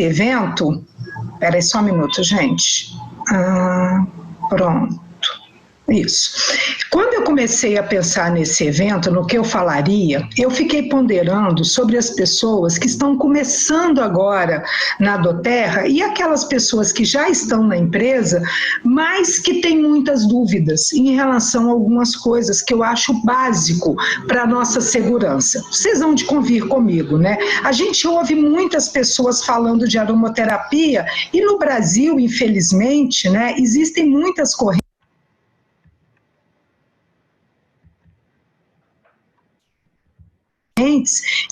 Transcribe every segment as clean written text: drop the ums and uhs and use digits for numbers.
evento, espera aí só um minuto, gente. Pronto. Isso. Quando eu comecei a pensar nesse evento, no que eu falaria, eu fiquei ponderando sobre as pessoas que estão começando agora na doTERRA e aquelas pessoas que já estão na empresa, mas que têm muitas dúvidas em relação a algumas coisas que eu acho básico para a nossa segurança. Vocês vão de convir comigo, né? A gente ouve muitas pessoas falando de aromaterapia e no Brasil, infelizmente, né, existem muitas correntes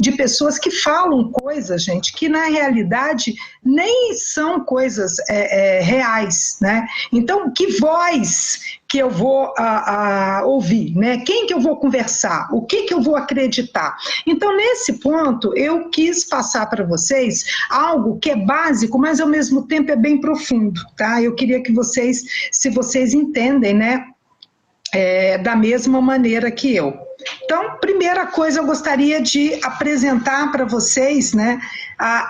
de pessoas que falam coisas, gente, que na realidade nem são coisas reais, né? Então, que voz que eu vou ouvir, né? Quem que eu vou conversar? O que que eu vou acreditar? Então, nesse ponto, eu quis passar para vocês algo que é básico, mas ao mesmo tempo é bem profundo, tá? Eu queria que vocês, se vocês entendem, né? Da mesma maneira que eu. Então, primeira coisa, eu gostaria de apresentar para vocês, né,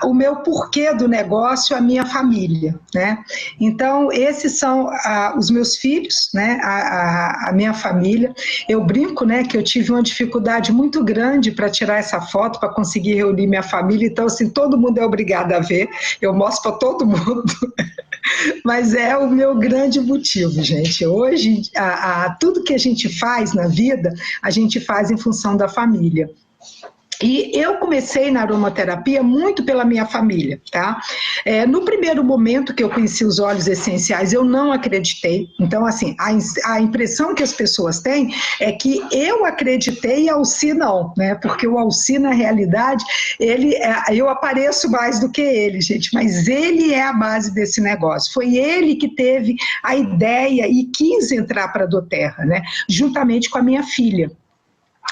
o meu porquê do negócio, a minha família, né? Então, esses são os meus filhos, né, a minha família. Eu brinco, né, que eu tive uma dificuldade muito grande para tirar essa foto, para conseguir reunir minha família, então, assim, todo mundo é obrigado a ver, eu mostro para todo mundo. Mas é o meu grande motivo, gente. Hoje, tudo que a gente faz na vida, a gente faz em função da família. E eu comecei na aromaterapia muito pela minha família, tá? No primeiro momento que eu conheci os óleos essenciais, eu não acreditei. Então, assim, a impressão que as pessoas têm é que eu acreditei e a Alci não, né? Porque o Alci, na realidade, eu apareço mais do que ele, gente, mas ele é a base desse negócio. Foi ele que teve a ideia e quis entrar para a doTERRA, né? Juntamente com a minha filha.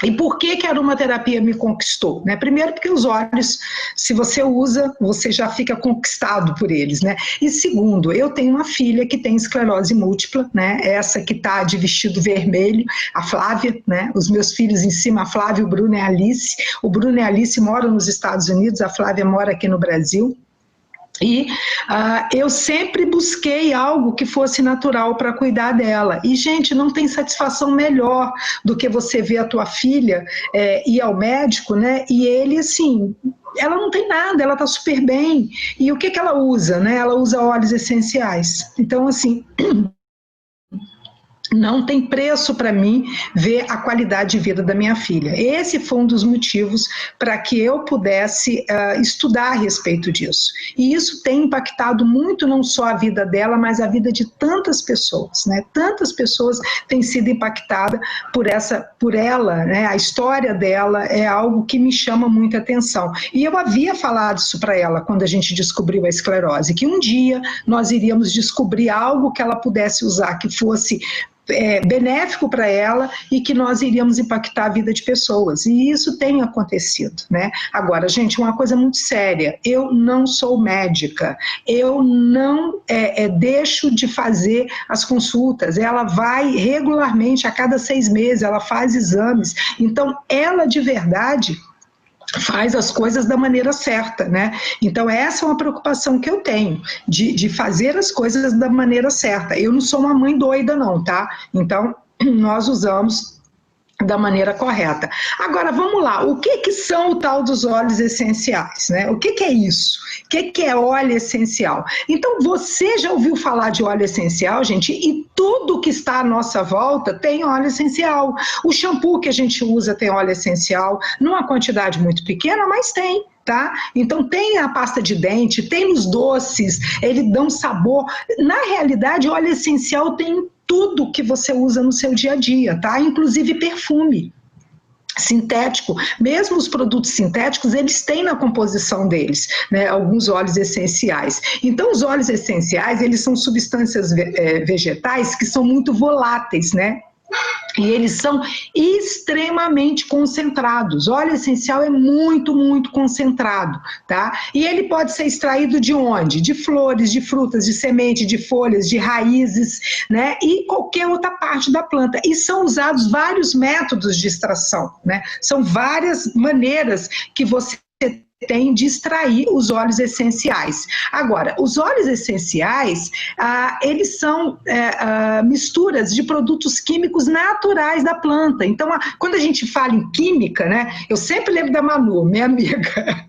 E por que a aromaterapia me conquistou? Né? Primeiro porque os óleos, se você usa, você já fica conquistado por eles, né? E segundo, eu tenho uma filha que tem esclerose múltipla, né? Essa que está de vestido vermelho, a Flávia, né? Os meus filhos em cima, a Flávia, o Bruno e a Alice. O Bruno e a Alice moram nos Estados Unidos, a Flávia mora aqui no Brasil. E eu sempre busquei algo que fosse natural para cuidar dela. E, gente, não tem satisfação melhor do que você ver a tua filha ir ao médico, né? E ele, assim, ela não tem nada, ela está super bem. E o que ela usa, né? Ela usa óleos essenciais. Então, assim... Não tem preço para mim ver a qualidade de vida da minha filha. Esse foi um dos motivos para que eu pudesse estudar a respeito disso. E isso tem impactado muito não só a vida dela, mas a vida de tantas pessoas, né? Tantas pessoas têm sido impactadas por ela, né? A história dela é algo que me chama muita atenção. E eu havia falado isso para ela quando a gente descobriu a esclerose, que um dia nós iríamos descobrir algo que ela pudesse usar, que fosse benéfico para ela e que nós iríamos impactar a vida de pessoas. E isso tem acontecido, né? Agora, gente, uma coisa muito séria, eu não sou médica, eu não deixo de fazer as consultas, ela vai regularmente, a cada 6 meses, ela faz exames, então ela de verdade faz as coisas da maneira certa, né? Então essa é uma preocupação que eu tenho, de fazer as coisas da maneira certa. Eu não sou uma mãe doida não, tá? Então nós usamos da maneira correta. Agora, vamos lá, o que são o tal dos óleos essenciais, né? O que é isso? O que é óleo essencial? Então, você já ouviu falar de óleo essencial, gente? E tudo que está à nossa volta tem óleo essencial. O shampoo que a gente usa tem óleo essencial, numa quantidade muito pequena, mas tem. Tá? Então tem a pasta de dente, tem os doces, ele dá um sabor. Na realidade, óleo essencial tem tudo que você usa no seu dia a dia, tá? Inclusive perfume sintético, mesmo os produtos sintéticos, eles têm na composição deles, né, alguns óleos essenciais. Então, os óleos essenciais, eles são substâncias vegetais que são muito voláteis, né? E eles são extremamente concentrados. O óleo essencial é muito, muito concentrado, tá? E ele pode ser extraído de onde? De flores, de frutas, de semente, de folhas, de raízes, né? E qualquer outra parte da planta. E são usados vários métodos de extração, né? São várias maneiras que você tem de extrair os óleos essenciais. Agora, os óleos essenciais, eles são misturas de produtos químicos naturais da planta. Então, quando a gente fala em química, né, eu sempre lembro da Manu, minha amiga.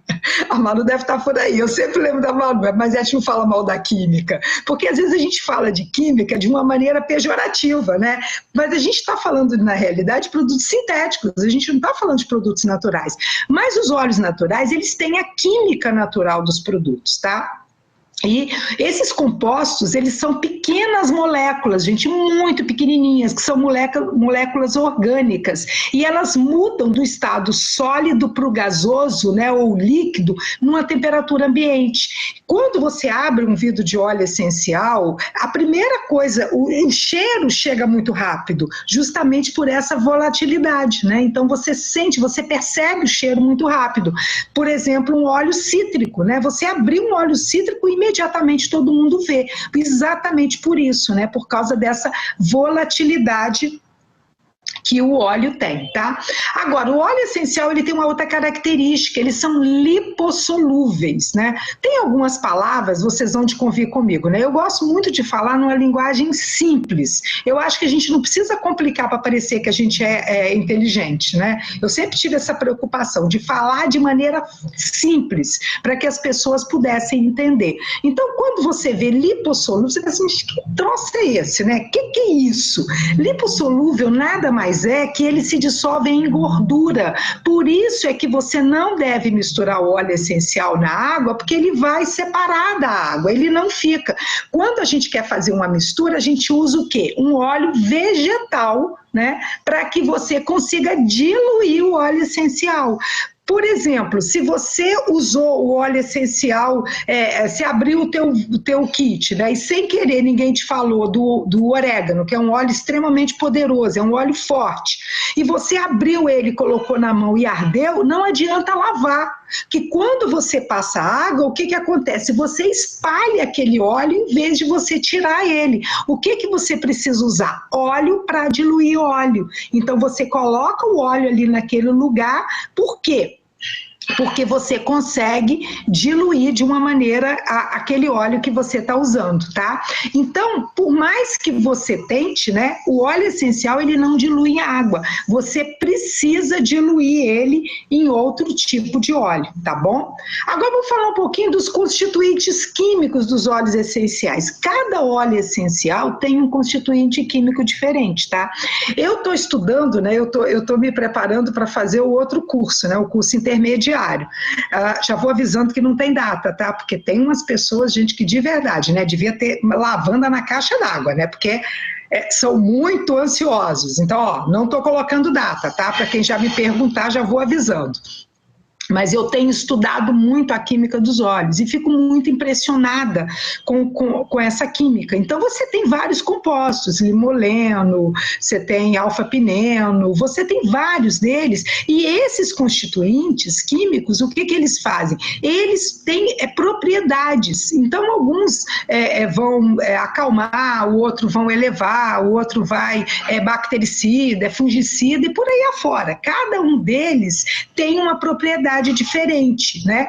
A Manu deve estar por aí, eu sempre lembro da Manu, mas a gente não fala mal da química, porque às vezes a gente fala de química de uma maneira pejorativa, né? Mas a gente está falando, na realidade, de produtos sintéticos, a gente não está falando de produtos naturais. Mas os óleos naturais, eles têm a química natural dos produtos, tá? E esses compostos, eles são pequenas moléculas, gente, muito pequenininhas, que são moléculas orgânicas, e elas mudam do estado sólido para o gasoso, né, ou líquido, numa temperatura ambiente. Quando você abre um vidro de óleo essencial, a primeira coisa, o cheiro chega muito rápido, justamente por essa volatilidade, né? Então você percebe o cheiro muito rápido. Por exemplo, um óleo cítrico, né? Você abriu um óleo cítrico e imediatamente todo mundo vê, exatamente por isso, né? Por causa dessa volatilidade que o óleo tem, tá? Agora, o óleo essencial, ele tem uma outra característica, eles são lipossolúveis, né? Tem algumas palavras, vocês vão de convir comigo, né? Eu gosto muito de falar numa linguagem simples. Eu acho que a gente não precisa complicar para parecer que a gente é inteligente, né? Eu sempre tive essa preocupação de falar de maneira simples, para que as pessoas pudessem entender. Então, quando você vê lipossolúvel, você pensa assim, que troço é esse, né? Que é isso? Lipossolúvel nada mais é que ele se dissolve em gordura. Por isso é que você não deve misturar o óleo essencial na água, porque ele vai separar da água, ele não fica. Quando a gente quer fazer uma mistura, a gente usa o quê? Um óleo vegetal, né? Para que você consiga diluir o óleo essencial. Por exemplo, se você usou o óleo essencial, se abriu o teu kit, né, e sem querer ninguém te falou do orégano, que é um óleo extremamente poderoso, é um óleo forte, e você abriu ele, colocou na mão e ardeu, não adianta lavar, que quando você passa água, o que acontece? Você espalha aquele óleo em vez de você tirar ele. O que você precisa usar? Óleo para diluir óleo. Então você coloca o óleo ali naquele lugar, por quê? Porque você consegue diluir de uma maneira aquele óleo que você está usando, tá? Então, por mais que você tente, né, o óleo essencial, ele não dilui em água. Você precisa diluir ele em outro tipo de óleo, tá bom? Agora, vamos falar um pouquinho dos constituintes químicos dos óleos essenciais. Cada óleo essencial tem um constituinte químico diferente, tá? Eu estou estudando, né, eu tô me preparando para fazer o outro curso, né, o curso intermediário. Já vou avisando que não tem data, tá? Porque tem umas pessoas, gente, que de verdade, né, devia ter lavanda na caixa d'água, né? Porque são muito ansiosos. Então, ó, não estou colocando data, tá? Para quem já me perguntar, já vou avisando. Mas eu tenho estudado muito a química dos óleos e fico muito impressionada com essa química. Então, você tem vários compostos, limoleno, você tem alfa-pineno, você tem vários deles. E esses constituintes químicos, o que eles fazem? Eles têm propriedades. Então, alguns vão acalmar, o outro vão elevar, o outro vai bactericida, fungicida e por aí afora. Cada um deles tem uma propriedade diferente, né?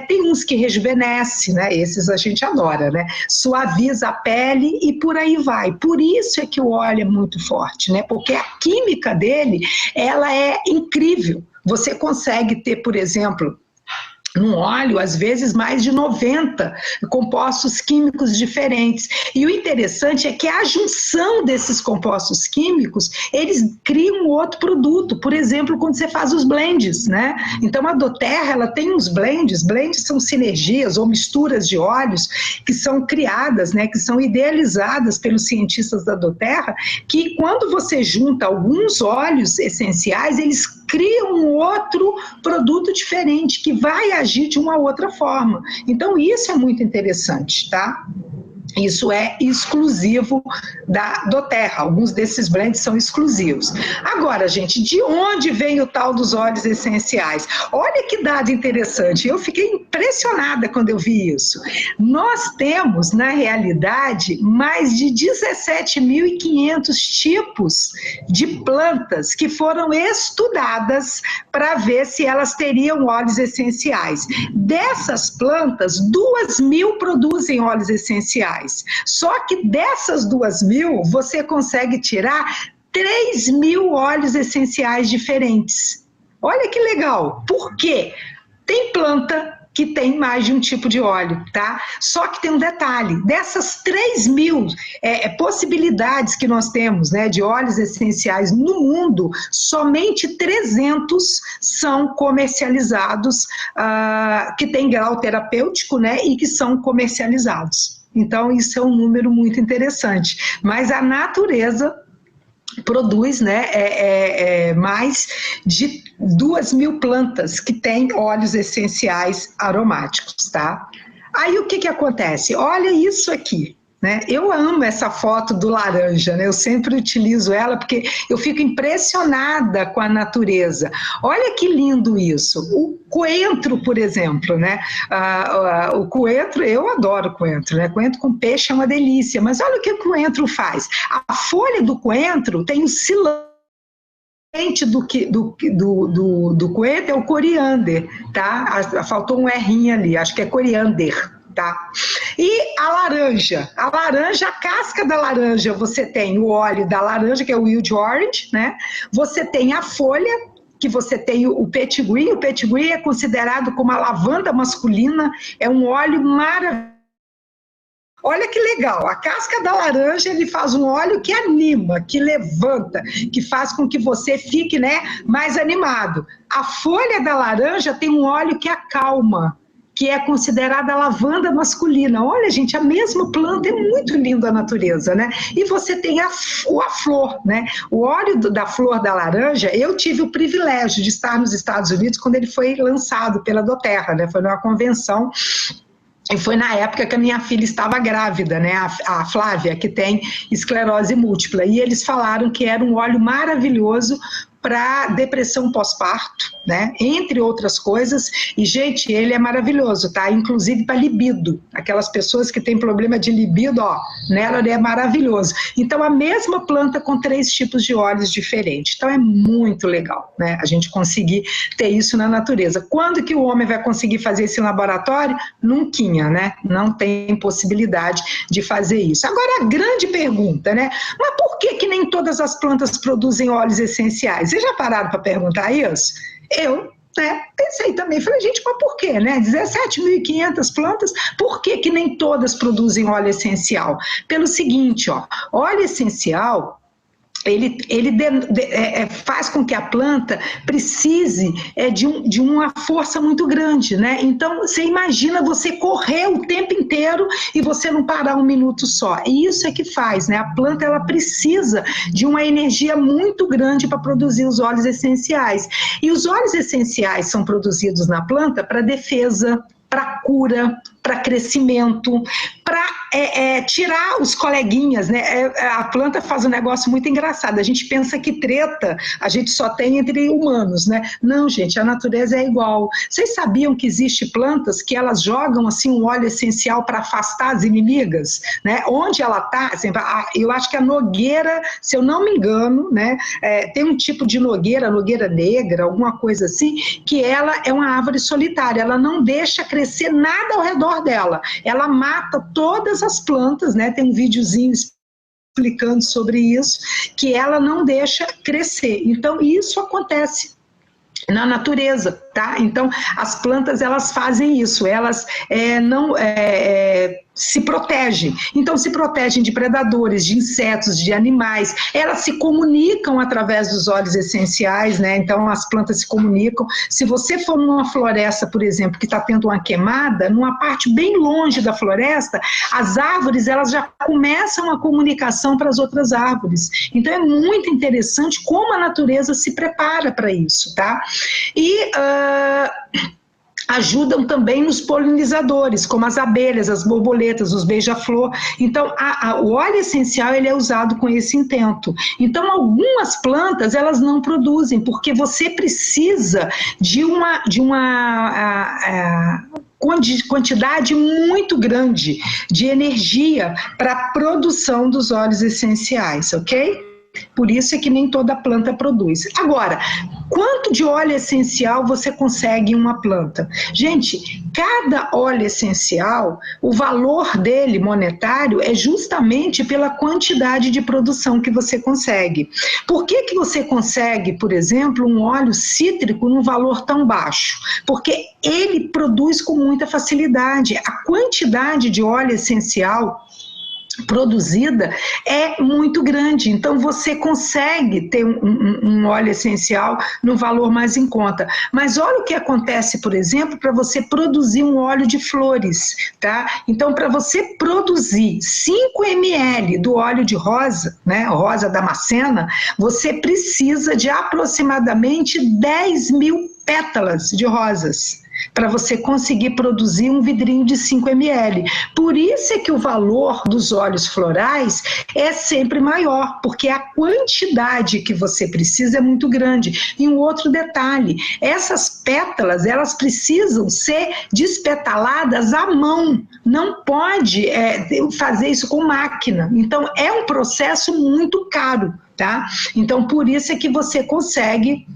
Tem uns que rejuvenesce, né? Esses a gente adora, né? Suaviza a pele e por aí vai. Por isso é que o óleo é muito forte, né? Porque a química dele, ela é incrível. Você consegue ter, por exemplo, num óleo, às vezes, mais de 90 compostos químicos diferentes. E o interessante é que a junção desses compostos químicos, eles criam outro produto. Por exemplo, quando você faz os blends, né? Então, a doTERRA, ela tem uns blends. Blends são sinergias ou misturas de óleos que são criadas, né? Que são idealizadas pelos cientistas da doTERRA, que quando você junta alguns óleos essenciais, eles criam um outro produto diferente, que vai agir de uma outra forma. Então, isso é muito interessante, tá? Isso é exclusivo da doTERRA, alguns desses blends são exclusivos. Agora, gente, de onde vem o tal dos óleos essenciais? Olha que dado interessante, eu fiquei impressionada quando eu vi isso. Nós temos, na realidade, mais de 17.500 tipos de plantas que foram estudadas para ver se elas teriam óleos essenciais. Dessas plantas, 2.000 produzem óleos essenciais. Só que dessas 2.000, você consegue tirar 3.000 óleos essenciais diferentes. Olha que legal. Por quê? Tem planta que tem mais de um tipo de óleo, tá? Só que tem um detalhe, dessas 3.000 possibilidades que nós temos, né, de óleos essenciais no mundo, somente 300 são comercializados, que tem grau terapêutico, né, e que são comercializados. Então, isso é um número muito interessante. Mas a natureza produz, né, mais de 2.000 plantas que têm óleos essenciais aromáticos, tá? Aí o que acontece? Olha isso aqui. Né? Eu amo essa foto do laranja, né? Eu sempre utilizo ela porque eu fico impressionada com a natureza. Olha que lindo isso. O coentro, por exemplo, né? O coentro, eu adoro coentro, né? Coentro com peixe é uma delícia, mas olha o que o coentro faz. A folha do coentro tem o silano do coentro é o coriander, tá? Faltou um errinho ali, acho que é coriander. Tá? E a laranja, a casca da laranja, você tem o óleo da laranja, que é o wild orange, né? Você tem a folha, que você tem o petit-gris é considerado como a lavanda masculina, é um óleo maravilhoso. Olha que legal, a casca da laranja ele faz um óleo que anima, que levanta, que faz com que você fique, né, mais animado. A folha da laranja tem um óleo que acalma, que é considerada a lavanda masculina. Olha, gente, a mesma planta, é muito linda a natureza, né? E você tem a flor, né? O óleo da flor da laranja, eu tive o privilégio de estar nos Estados Unidos quando ele foi lançado pela doTERRA, né? Foi numa convenção. E foi na época que a minha filha estava grávida, né? A Flávia, que tem esclerose múltipla. E eles falaram que era um óleo maravilhoso para depressão pós-parto, né? Entre outras coisas. E, gente, ele é maravilhoso, tá? Inclusive para libido. Aquelas pessoas que têm problema de libido, ó, nela ele é maravilhoso. Então, a mesma planta com 3 tipos de óleos diferentes. Então, é muito legal, né? A gente conseguir ter isso na natureza. Quando que o homem vai conseguir fazer isso em laboratório? Nunca, né? Não tem possibilidade de fazer isso. Agora, a grande pergunta, né? Mas por que nem todas as plantas produzem óleos essenciais? Vocês já pararam para perguntar isso? Eu, né, pensei também, falei, gente, mas por quê, né? 17.500 plantas, por que nem todas produzem óleo essencial? Pelo seguinte, ó, óleo essencial, ele faz com que a planta precise de uma força muito grande, né? Então, você imagina você correr o tempo inteiro e você não parar um minuto só. E isso é que faz, né? A planta, ela precisa de uma energia muito grande para produzir os óleos essenciais. E os óleos essenciais são produzidos na planta para defesa, para cura, para crescimento, para tirar os coleguinhas, né? A planta faz um negócio muito engraçado. A gente pensa que treta a gente só tem entre humanos, né? Não, gente, a natureza é igual. Vocês sabiam que existem plantas que elas jogam assim um óleo essencial para afastar as inimigas, né? Onde ela está, eu acho que a nogueira, se eu não me engano, né? Tem um tipo de nogueira negra, alguma coisa assim, que ela é uma árvore solitária. Ela não deixa crescer nada ao redor dela. Ela mata todas as plantas, né? Tem um videozinho explicando sobre isso, que ela não deixa crescer. Então, isso acontece na natureza, tá? Então, as plantas, elas fazem isso, elas não se protegem. Então, se protegem de predadores, de insetos, de animais. Elas se comunicam através dos óleos essenciais, né? Então, as plantas se comunicam. Se você for numa floresta, por exemplo, que está tendo uma queimada, numa parte bem longe da floresta, as árvores, elas já começam a comunicação para as outras árvores. Então, é muito interessante como a natureza se prepara para isso, tá? E ajudam também nos polinizadores, como as abelhas, as borboletas, os beija-flor. Então, o óleo essencial ele é usado com esse intento. Então, algumas plantas elas não produzem, porque você precisa de uma quantidade muito grande de energia para a produção dos óleos essenciais, ok? Por isso é que nem toda planta produz. Agora, quanto de óleo essencial você consegue em uma planta? Gente, cada óleo essencial, o valor dele monetário é justamente pela quantidade de produção que você consegue. Por que que você consegue, por exemplo, um óleo cítrico num valor tão baixo? Porque ele produz com muita facilidade. A quantidade de óleo essencial produzida é muito grande, então você consegue ter um óleo essencial no valor mais em conta. Mas olha o que acontece, por exemplo, para você produzir um óleo de flores, tá? Então, para você produzir 5 ml do óleo de rosa, né, rosa damascena, você precisa de aproximadamente 10 mil pétalas de rosas para você conseguir produzir um vidrinho de 5 ml. Por isso é que o valor dos óleos florais é sempre maior, porque a quantidade que você precisa é muito grande. E um outro detalhe, essas pétalas, elas precisam ser despetaladas à mão, não pode fazer isso com máquina. Então, é um processo muito caro, tá? Então, por isso é que você consegue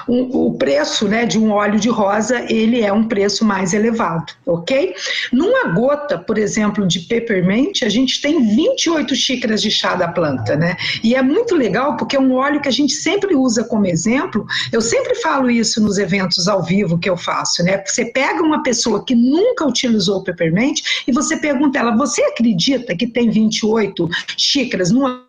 o preço, né, de um óleo de rosa, ele é um preço mais elevado, ok? Numa gota, por exemplo, de peppermint, a gente tem 28 xícaras de chá da planta, né? E é muito legal porque é um óleo que a gente sempre usa como exemplo. Eu sempre falo isso nos eventos ao vivo que eu faço, né? Você pega uma pessoa que nunca utilizou o peppermint e você pergunta ela, você acredita que tem 28 xícaras numa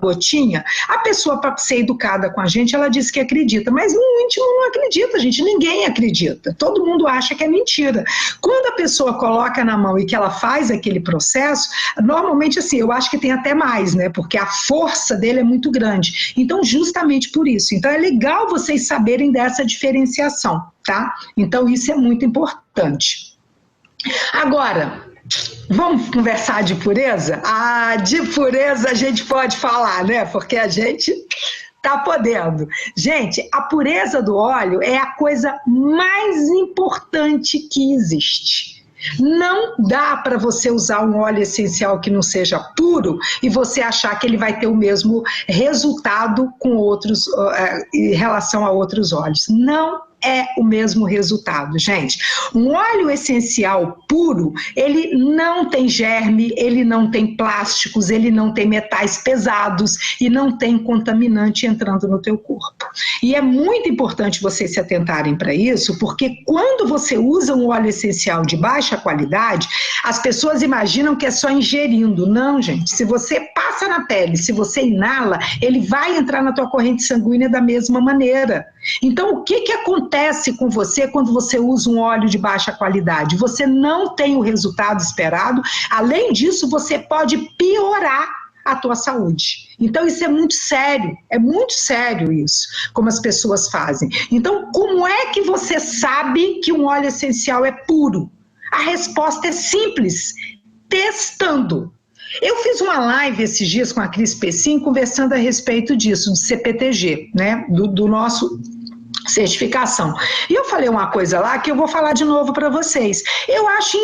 gotinha? A pessoa, para ser educada com a gente, ela diz que acredita, mas no íntimo não acredita, gente, ninguém acredita, todo mundo acha que é mentira. Quando a pessoa coloca na mão e que ela faz aquele processo, normalmente assim, eu acho que tem até mais, né, porque a força dele é muito grande, então justamente por isso, então é legal vocês saberem dessa diferenciação, tá? Então isso é muito importante. Agora, vamos conversar de pureza? Ah, de pureza a gente pode falar, né? Porque a gente tá podendo. Gente, a pureza do óleo é a coisa mais importante que existe. Não dá para você usar um óleo essencial que não seja puro e você achar que ele vai ter o mesmo resultado com outros, em relação a outros óleos. Não é o mesmo resultado, gente. Um óleo essencial puro, ele não tem germe, ele não tem plásticos, ele não tem metais pesados e não tem contaminante entrando no teu corpo. E é muito importante vocês se atentarem para isso, porque quando você usa um óleo essencial de baixa qualidade, as pessoas imaginam que é só ingerindo. Não, gente. Se você passa na pele, se você inala, ele vai entrar na tua corrente sanguínea da mesma maneira. Então, o que acontece com você quando você usa um óleo de baixa qualidade? Você não tem o resultado esperado, além disso, você pode piorar a tua saúde. Então, isso é muito sério isso, como as pessoas fazem. Então, como é que você sabe que um óleo essencial é puro? A resposta é simples, testando. Eu fiz uma live esses dias com a Cris Pessim conversando a respeito disso, do CPTG, né, do nosso certificação. E eu falei uma coisa lá que eu vou falar de novo para vocês. Eu acho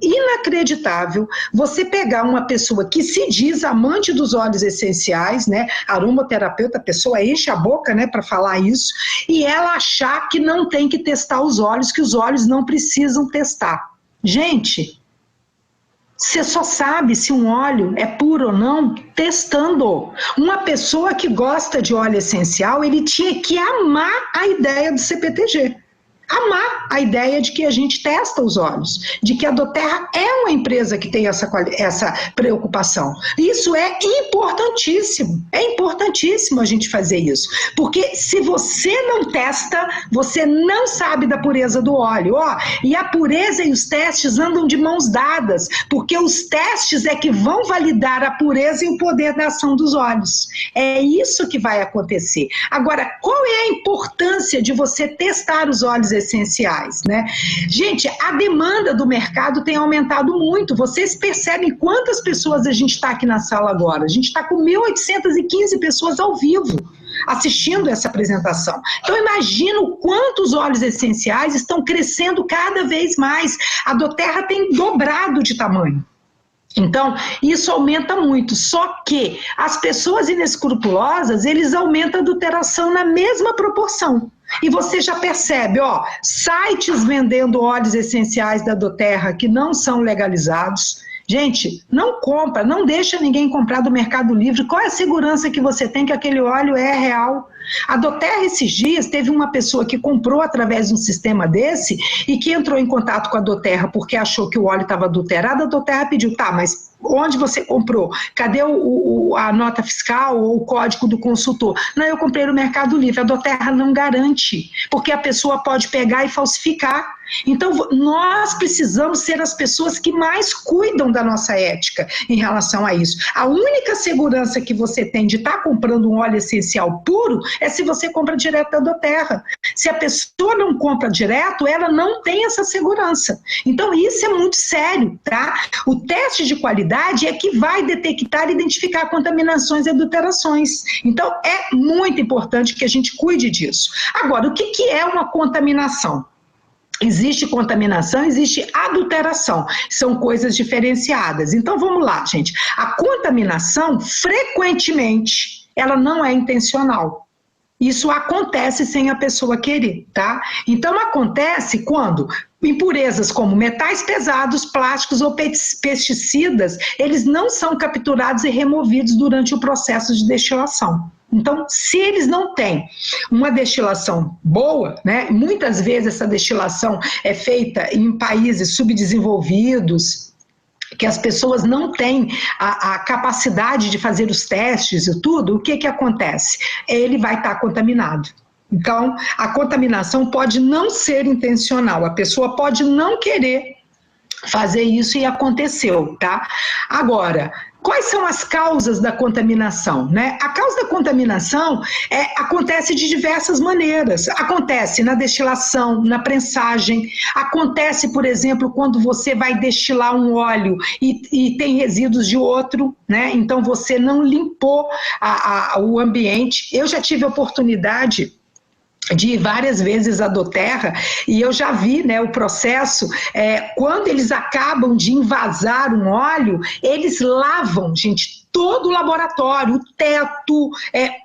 inacreditável você pegar uma pessoa que se diz amante dos óleos essenciais, né, aromaterapeuta, a pessoa enche a boca, né, para falar isso, e ela achar que não tem que testar os óleos, que os óleos não precisam testar. Gente, você só sabe se um óleo é puro ou não testando. Uma pessoa que gosta de óleo essencial, ele tinha que amar a ideia do CPTG. amar a ideia de que a gente testa os óleos, de que a doTERRA é uma empresa que tem essa preocupação. Isso é importantíssimo a gente fazer isso, porque se você não testa, você não sabe da pureza do óleo, e a pureza e os testes andam de mãos dadas, porque os testes é que vão validar a pureza e o poder da ação dos óleos. É isso que vai acontecer. Agora, qual é a importância de você testar os óleos essenciais, né? Gente, a demanda do mercado tem aumentado muito. Vocês percebem quantas pessoas a gente está aqui na sala agora? A gente está com 1.815 pessoas ao vivo assistindo essa apresentação. Então, imagina o quanto os óleos essenciais estão crescendo cada vez mais. A doTERRA tem dobrado de tamanho. Então, isso aumenta muito, só que as pessoas inescrupulosas, eles aumentam a adulteração na mesma proporção. E você já percebe, sites vendendo óleos essenciais da doTERRA que não são legalizados. Gente, não compra, não deixa ninguém comprar do Mercado Livre. Qual é a segurança que você tem que aquele óleo é real? A doTERRA, esses dias, teve uma pessoa que comprou através de um sistema desse e que entrou em contato com a doTERRA porque achou que o óleo estava adulterado. A doTERRA pediu, mas onde você comprou? Cadê a nota fiscal ou o código do consultor? Não, eu comprei no Mercado Livre. A doTERRA não garante, porque a pessoa pode pegar e falsificar. Então, nós precisamos ser as pessoas que mais cuidam da nossa ética em relação a isso. A única segurança que você tem de estar comprando um óleo essencial puro é se você compra direto da doTERRA. Se a pessoa não compra direto, ela não tem essa segurança. Então, isso é muito sério, tá? O teste de qualidade é que vai detectar e identificar contaminações e adulterações. Então, é muito importante que a gente cuide disso. Agora, o que é uma contaminação? Existe contaminação, existe adulteração, são coisas diferenciadas. Então vamos lá, gente. A contaminação, frequentemente, ela não é intencional. Isso acontece sem a pessoa querer, tá? Então acontece quando impurezas como metais pesados, plásticos ou pesticidas, eles não são capturados e removidos durante o processo de destilação. Então, se eles não têm uma destilação boa, né, muitas vezes essa destilação é feita em países subdesenvolvidos, que as pessoas não têm a capacidade de fazer os testes e tudo, o que acontece? Ele vai estar contaminado. Então, a contaminação pode não ser intencional, a pessoa pode não querer fazer isso e aconteceu, tá? Agora, quais são as causas da contaminação, né? A causa da contaminação acontece de diversas maneiras. Acontece na destilação, na prensagem, acontece, por exemplo, quando você vai destilar um óleo e tem resíduos de outro, né? Então você não limpou o ambiente. Eu já tive a oportunidade de ir várias vezes à doTERRA e eu já vi, né, o processo, quando eles acabam de envasar um óleo, eles lavam, gente, todo o laboratório, o teto,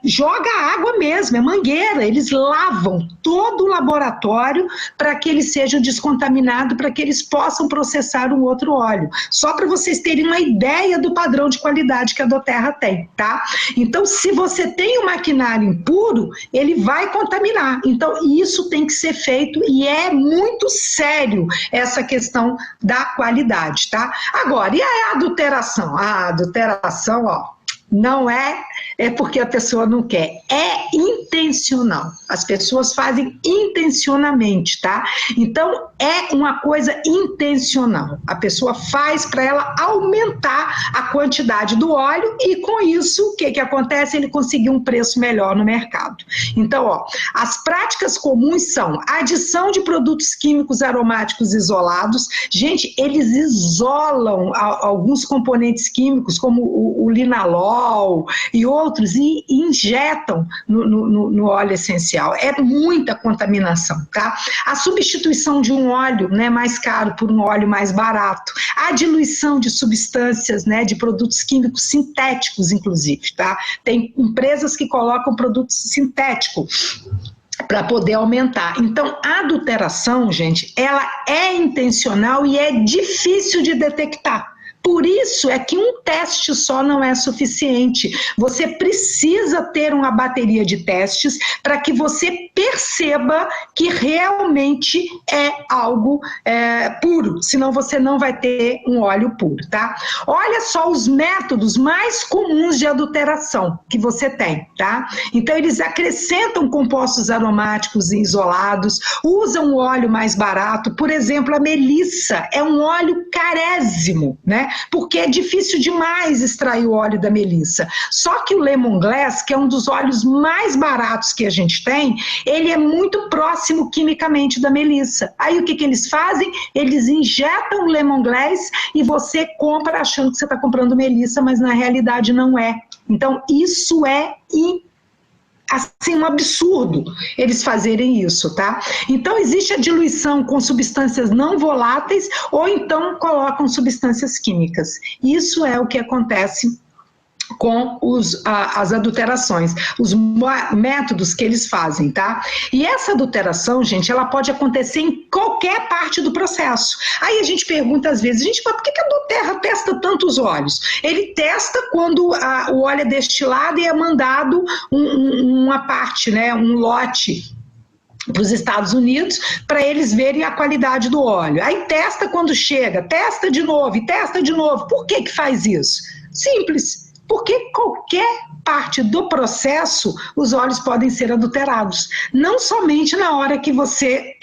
joga água mesmo, é mangueira, eles lavam todo o laboratório para que ele seja descontaminado, para que eles possam processar um outro óleo. Só para vocês terem uma ideia do padrão de qualidade que a doTERRA tem, tá? Então, se você tem um maquinário impuro, ele vai contaminar. Então, isso tem que ser feito e é muito sério essa questão da qualidade, tá? Agora, e a adulteração? A adulteração, não é porque a pessoa não quer, é intencional. As pessoas fazem intencionalmente, tá? Então, é uma coisa intencional. A pessoa faz para ela aumentar a quantidade do óleo e, com isso, o que acontece? Ele conseguir um preço melhor no mercado. Então, as práticas comuns são a adição de produtos químicos aromáticos isolados. Gente, eles isolam alguns componentes químicos, como o linalol e outros, e injetam no óleo essencial. É muita contaminação, tá? A substituição de um óleo, né, mais caro por um óleo mais barato. A diluição de substâncias, né, de produtos químicos sintéticos, inclusive, tá? Tem empresas que colocam produtos sintéticos para poder aumentar. Então, a adulteração, gente, ela é intencional e é difícil de detectar. Por isso é que um teste só não é suficiente. Você precisa ter uma bateria de testes para que você perceba que realmente é algo puro, senão você não vai ter um óleo puro, tá? Olha só os métodos mais comuns de adulteração que você tem, tá? Então eles acrescentam compostos aromáticos isolados, usam o óleo mais barato, por exemplo, a melissa é um óleo carésimo, né? Porque é difícil demais extrair o óleo da melissa. Só que o lemongrass, que é um dos óleos mais baratos que a gente tem, ele é muito próximo quimicamente da melissa. Aí o que eles fazem? Eles injetam o lemongrass e você compra achando que você está comprando melissa, mas na realidade não é. Então isso é assim, um absurdo eles fazerem isso, tá? Então existe a diluição com substâncias não voláteis ou então colocam substâncias químicas. Isso é o que acontece com as adulterações, os métodos que eles fazem, tá? E essa adulteração, gente, ela pode acontecer em qualquer parte do processo. Aí a gente pergunta às vezes, gente, mas por que a Doterra testa tantos óleos? Ele testa quando o óleo é destilado e é mandado uma parte, né, um lote para os Estados Unidos, para eles verem a qualidade do óleo. Aí testa quando chega, testa de novo e testa de novo. Por que faz isso? Simples. Porque qualquer parte do processo, os óleos podem ser adulterados. Não somente na hora que você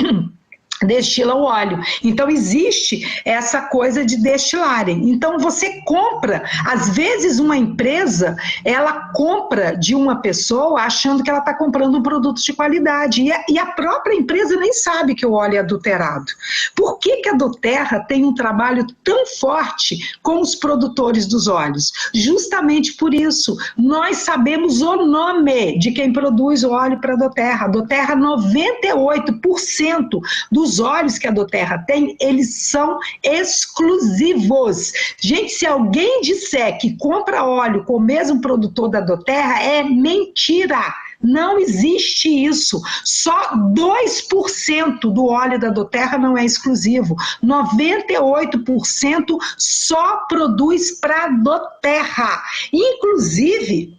destila o óleo. Então existe essa coisa de destilarem. Então você compra, às vezes uma empresa, ela compra de uma pessoa achando que ela está comprando um produto de qualidade e a própria empresa nem sabe que o óleo é adulterado. Por que a Doterra tem um trabalho tão forte com os produtores dos óleos? Justamente por isso, nós sabemos o nome de quem produz o óleo para a Doterra. A Doterra, 98% dos óleos que a Doterra tem, eles são exclusivos. Gente, se alguém disser que compra óleo com o mesmo produtor da Doterra, é mentira. Não existe isso. Só 2% do óleo da Doterra não é exclusivo. 98% só produz para a Doterra. Inclusive,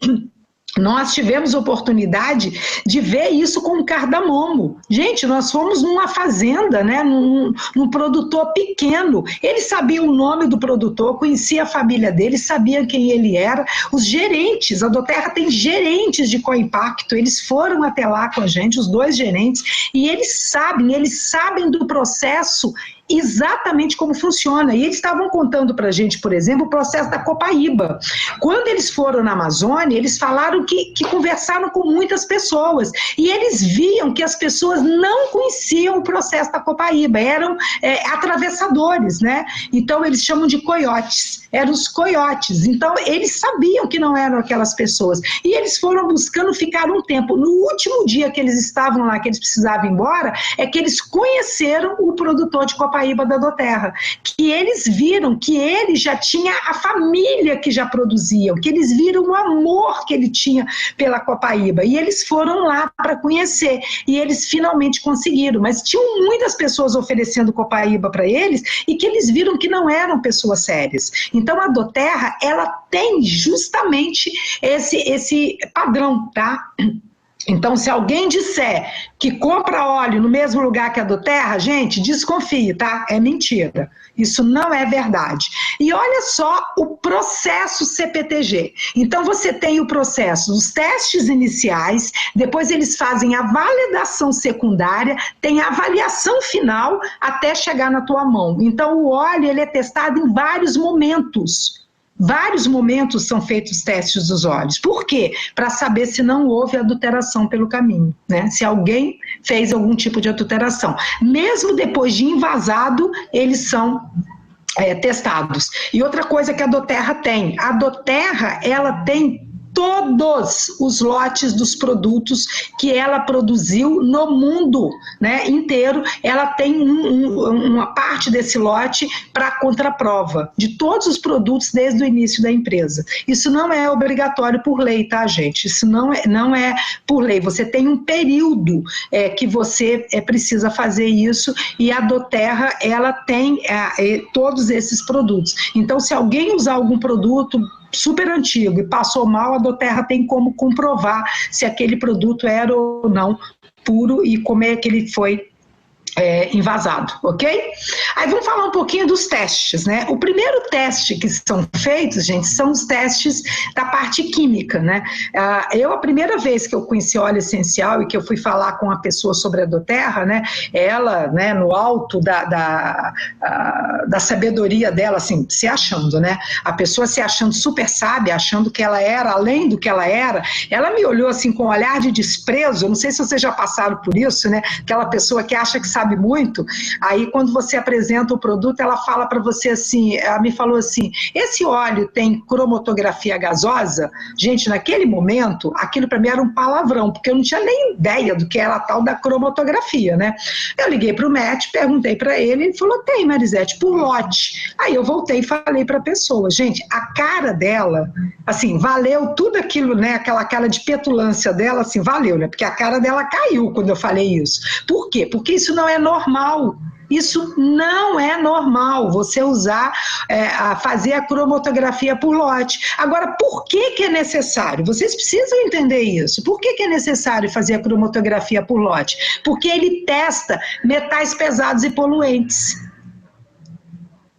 nós tivemos oportunidade de ver isso com o cardamomo. Gente, nós fomos numa fazenda, né, num produtor pequeno. Ele sabia o nome do produtor, conhecia a família dele, sabia quem ele era. Os gerentes, a Doterra tem gerentes de co-impacto, eles foram até lá com a gente, os 2 gerentes, e eles sabem do processo exatamente como funciona. E eles estavam contando para a gente, por exemplo, o processo da Copaíba. Quando eles foram na Amazônia, eles falaram que conversaram com muitas pessoas e eles viam que as pessoas não conheciam o processo da Copaíba, eram atravessadores, né? Então eles chamam de coiotes, eram os coiotes. Então eles sabiam que não eram aquelas pessoas e eles foram buscando ficar um tempo. No último dia que eles estavam lá, que eles precisavam ir embora, é que eles conheceram o produtor de Copaíba da Doterra, que eles viram que ele já tinha a família que já produziam, que eles viram o amor que ele tinha pela Copaíba, e eles foram lá para conhecer, e eles finalmente conseguiram, mas tinham muitas pessoas oferecendo Copaíba para eles, e que eles viram que não eram pessoas sérias. Então a Doterra, ela tem justamente esse padrão, tá? Então, se alguém disser que compra óleo no mesmo lugar que a Doterra, gente, desconfie, tá? É mentira. Isso não é verdade. E olha só o processo CPTG. Então, você tem o processo dos testes iniciais, depois eles fazem a validação secundária, tem a avaliação final até chegar na tua mão. Então, o óleo ele é testado em vários momentos. Vários momentos são feitos testes dos óleos. Por quê? Para saber se não houve adulteração pelo caminho, né? Se alguém fez algum tipo de adulteração. Mesmo depois de envasado, eles são testados. E outra coisa que a Doterra tem, ela tem todos os lotes dos produtos que ela produziu no mundo, né, inteiro. Ela tem uma parte desse lote para contraprova de todos os produtos desde o início da empresa. Isso não é obrigatório por lei, tá, gente? Isso não é por lei. Você tem um período que você precisa fazer isso, e a doTERRA, ela tem todos esses produtos. Então, se alguém usar algum produto super antigo e passou mal, a doTERRA tem como comprovar se aquele produto era ou não puro e como é que ele foi envasado, ok? Aí vamos falar um pouquinho dos testes, né? O primeiro teste que são feitos, gente, são os testes da parte química, né? A primeira vez que eu conheci óleo essencial e que eu fui falar com a pessoa sobre a doTERRA, né? Ela, né, no alto da sabedoria dela, assim, se achando, né? A pessoa se achando super sábia, achando que ela era além do que ela me olhou assim com um olhar de desprezo. Eu não sei se vocês já passaram por isso, né? Aquela pessoa que acha que sabe muito, aí quando você apresenta o produto, ela fala para você assim, ela me falou assim, esse óleo tem cromatografia gasosa? Gente, naquele momento, aquilo para mim era um palavrão, porque eu não tinha nem ideia do que era a tal da cromatografia, né? Eu liguei para o Matt, perguntei para ele, ele falou, tem, Marisete, por lote. Aí eu voltei e falei para a pessoa, gente, a cara dela, assim, valeu tudo aquilo, né, aquela cara de petulância dela, assim, valeu, né, porque a cara dela caiu quando eu falei isso. Por quê? Porque isso não é normal. Isso não é normal, você usar, fazer a cromatografia por lote. Agora, por que é necessário? Vocês precisam entender isso. Por que é necessário fazer a cromatografia por lote? Porque ele testa metais pesados e poluentes.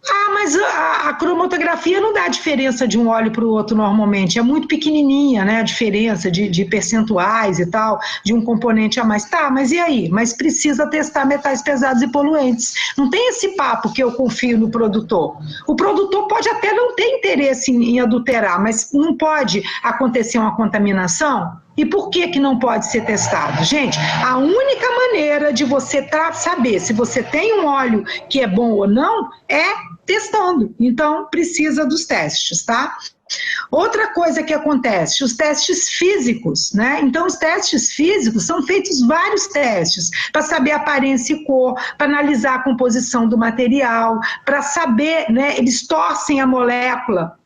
Ah, mas a cromatografia não dá diferença de um óleo para o outro normalmente, é muito pequenininha, né, a diferença de percentuais e tal, de um componente a mais. Tá, mas e aí? Mas precisa testar metais pesados e poluentes. Não tem esse papo que eu confio no produtor. O produtor pode até não ter interesse em adulterar, mas não pode acontecer uma contaminação? E por que não pode ser testado? Gente, a única maneira de você saber se você tem um óleo que é bom ou não é testando. Então, precisa dos testes, tá? Outra coisa que acontece, os testes físicos, né? Então, os testes físicos são feitos vários testes para saber aparência e cor, para analisar a composição do material, para saber, né? Eles torcem a molécula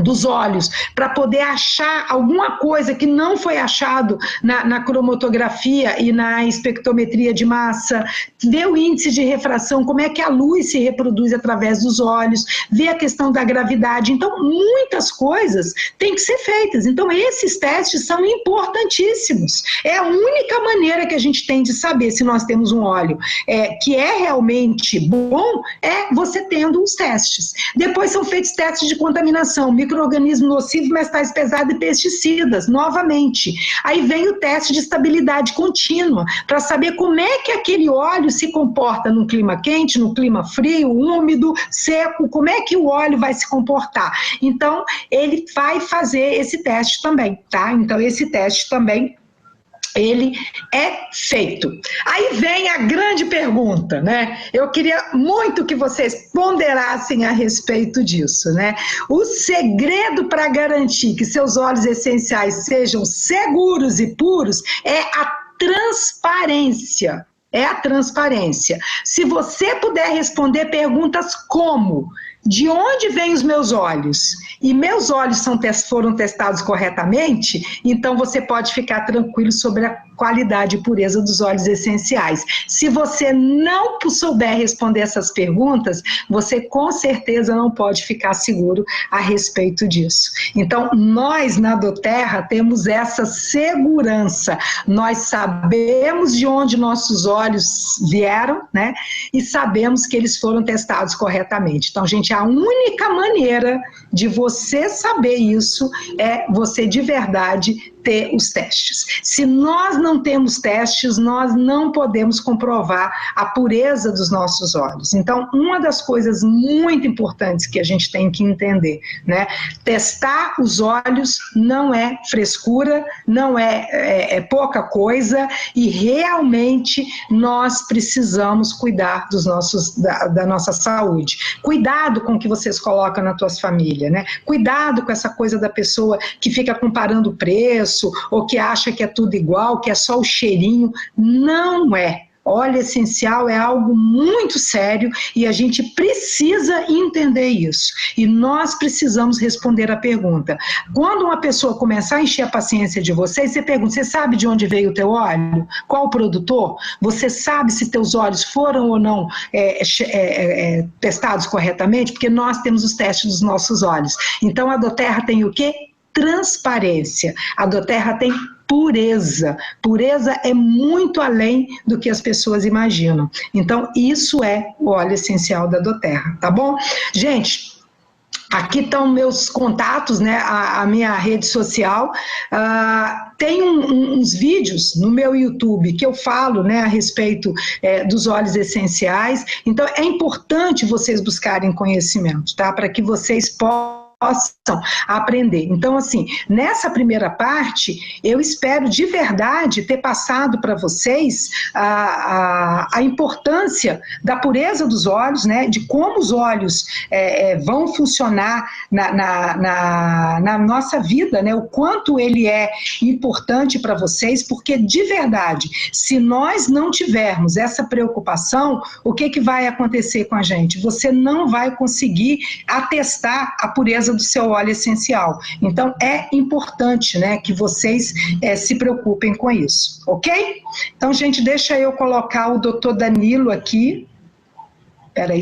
dos óleos, para poder achar alguma coisa que não foi achado na cromatografia e na espectrometria de massa, ver o índice de refração, como é que a luz se reproduz através dos óleos, ver a questão da gravidade. Então, muitas coisas têm que ser feitas. Então, esses testes são importantíssimos. É a única maneira que a gente tem de saber se nós temos um óleo que é realmente bom, é você tendo os testes. Depois são feitos testes de contaminação, micro-organismo nocivo, metais pesados e pesticidas, novamente. Aí vem o teste de estabilidade contínua, para saber como é que aquele óleo se comporta no clima quente, no clima frio, úmido, seco, como é que o óleo vai se comportar. Então, ele vai fazer esse teste também, tá? Então, esse teste também ele é feito. Aí vem a grande pergunta, né? Eu queria muito que vocês ponderassem a respeito disso, né? O segredo para garantir que seus óleos essenciais sejam seguros e puros é a transparência. É a transparência. Se você puder responder perguntas como: de onde vêm os meus óleos? E meus óleos foram testados corretamente? Então você pode ficar tranquilo sobre a qualidade e pureza dos óleos essenciais. Se você não souber responder essas perguntas, você com certeza não pode ficar seguro a respeito disso. Então, nós na doTERRA temos essa segurança. Nós sabemos de onde nossos óleos vieram, né? E sabemos que eles foram testados corretamente. Então, gente, a única maneira de você saber isso é você de verdade ter os testes. Se nós não temos testes, nós não podemos comprovar a pureza dos nossos óleos. Então, uma das coisas muito importantes que a gente tem que entender, né? Testar os óleos não é frescura, não é pouca coisa, e realmente nós precisamos cuidar da nossa saúde. Cuidado cuidado com o que vocês colocam na tua família, né? Cuidado com essa coisa da pessoa que fica comparando o preço, ou que acha que é tudo igual, que é só o cheirinho. Não é. Óleo essencial é algo muito sério e a gente precisa entender isso. E nós precisamos responder a pergunta. Quando uma pessoa começar a encher a paciência de vocês, você pergunta, você sabe de onde veio o teu óleo? Qual o produtor? Você sabe se teus óleos foram ou não testados corretamente? Porque nós temos os testes dos nossos óleos. Então a doTERRA tem o quê? Transparência. A doTERRA tem pureza. Pureza é muito além do que as pessoas imaginam. Então, isso é o óleo essencial da doTERRA, tá bom? Gente, aqui estão meus contatos, né, a minha rede social. Tem uns vídeos no meu YouTube que eu falo, né, a respeito dos óleos essenciais. Então, é importante vocês buscarem conhecimento, tá? Para que vocês possam aprender. Então, assim, nessa primeira parte, eu espero de verdade ter passado para vocês a importância da pureza dos óleos, né, de como os óleos vão funcionar na nossa vida, né, o quanto ele é importante para vocês, porque de verdade, se nós não tivermos essa preocupação, o que vai acontecer com a gente? Você não vai conseguir atestar a pureza do seu óleo essencial. Então, é importante, né, que vocês se preocupem com isso, ok? Então, gente, deixa eu colocar o Dr. Danilo aqui. Espera aí.